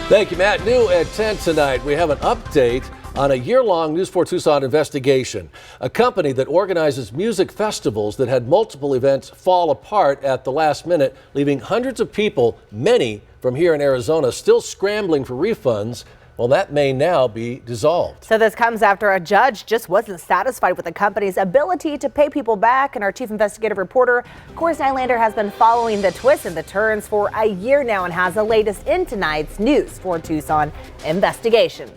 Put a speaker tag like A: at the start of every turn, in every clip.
A: Thank you, Matt. New at 10 tonight, we have an update on a year-long News 4 Tucson investigation. A company that organizes music festivals that had multiple events fall apart at the last minute, leaving hundreds of people, many from here in Arizona, still scrambling for refunds. Well, that may now be dissolved.
B: So this comes after a judge just wasn't satisfied with the company's ability to pay people back. And our chief investigative reporter, Corey Nylander, has been following the twists and the turns for a year now and has the latest in tonight's News 4 Tucson investigation.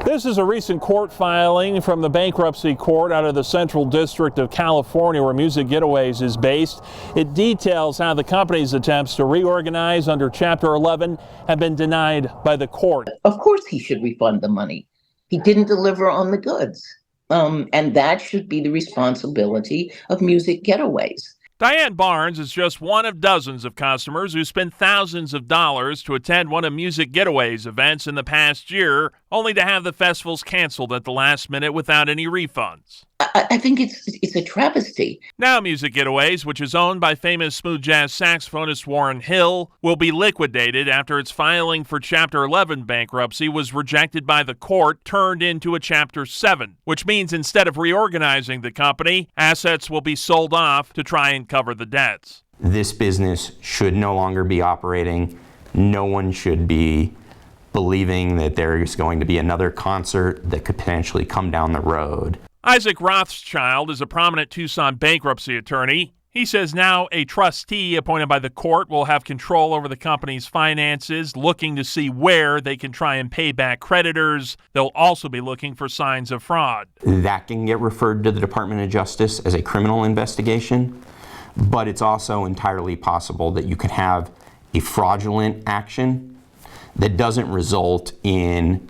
C: This is a recent court filing from the bankruptcy court out of the Central District of California, where Music Getaways is based. It details how the company's attempts to reorganize under Chapter 11 have been denied by the court.
D: Of course he should refund the money. He didn't deliver on the goods. And that should be the responsibility of Music Getaways.
C: Diane Barnes is just one of dozens of customers who spent thousands of dollars to attend one of Music Getaways events in the past year, only to have the festivals canceled at the last minute without any refunds.
D: I think it's a travesty.
C: Now Music Getaways, which is owned by famous smooth jazz saxophonist Warren Hill, will be liquidated after its filing for Chapter 11 bankruptcy was rejected by the court, turned into a Chapter 7, which means instead of reorganizing the company, assets will be sold off to try and cover the debts.
E: This business should no longer be operating. No one should be believing that there is going to be another concert that could potentially come down the road.
C: Isaac Rothschild is a prominent Tucson bankruptcy attorney. He says now a trustee appointed by the court will have control over the company's finances, looking to see where they can try and pay back creditors. They'll also be looking for signs of fraud.
E: That can get referred to the Department of Justice as a criminal investigation, but it's also entirely possible that you could have a fraudulent action that doesn't result in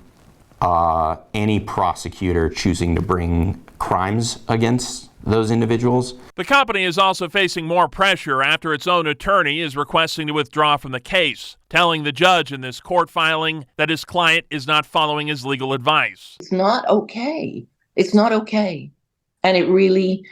E: any prosecutor choosing to bring crimes against those individuals.
C: The company is also facing more pressure after its own attorney is requesting to withdraw from the case, telling the judge in this court filing that his client is not following his legal advice.
D: It's not okay. It's not okay. And it really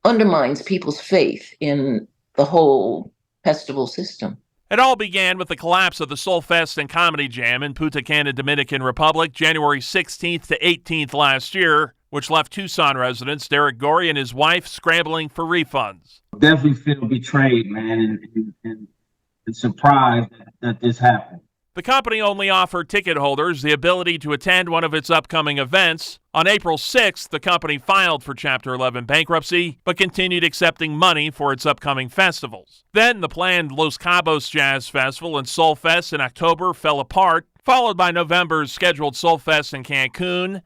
D: undermines people's faith in the whole festival system.
C: It all began with the collapse of the Soul Fest and Comedy Jam in Punta Cana, Dominican Republic, January 16th to 18th last year, which left Tucson residents Derek Gorey and his wife scrambling for refunds.
F: Definitely feel betrayed, man, and surprised that this happened.
C: The company only offered ticket holders the ability to attend one of its upcoming events. On April 6th, the company filed for Chapter 11 bankruptcy, but continued accepting money for its upcoming festivals. Then the planned Los Cabos Jazz Festival and Soul Fest in October fell apart, followed by November's scheduled Soul Fest in Cancun.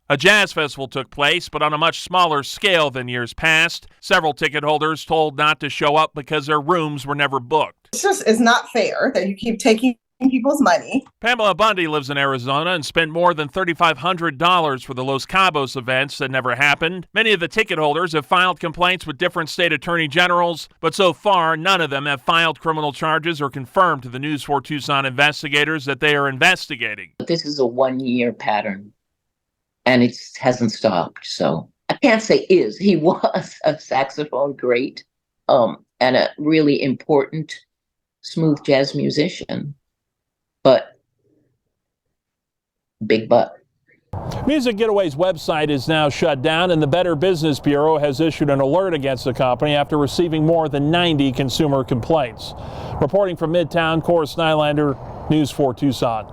C: A jazz festival took place, but on a much smaller scale than years past. Several ticket holders told not to show up because their rooms were never booked.
G: It's not fair that you keep taking people's money.
C: Pamela Bundy lives in Arizona and spent more than $3,500 for the Los Cabos events that never happened. Many of the ticket holders have filed complaints with different state attorney generals, but so far none of them have filed criminal charges or confirmed to the News 4 Tucson investigators that they are investigating.
D: This is a one-year pattern, and it hasn't stopped. So I can't say is. He was a saxophone great and a really important smooth jazz musician, but big butt.
C: Music Getaway's website is now shut down, and the Better Business Bureau has issued an alert against the company after receiving more than 90 consumer complaints. Reporting from Midtown, Corey Nylander, News 4 Tucson.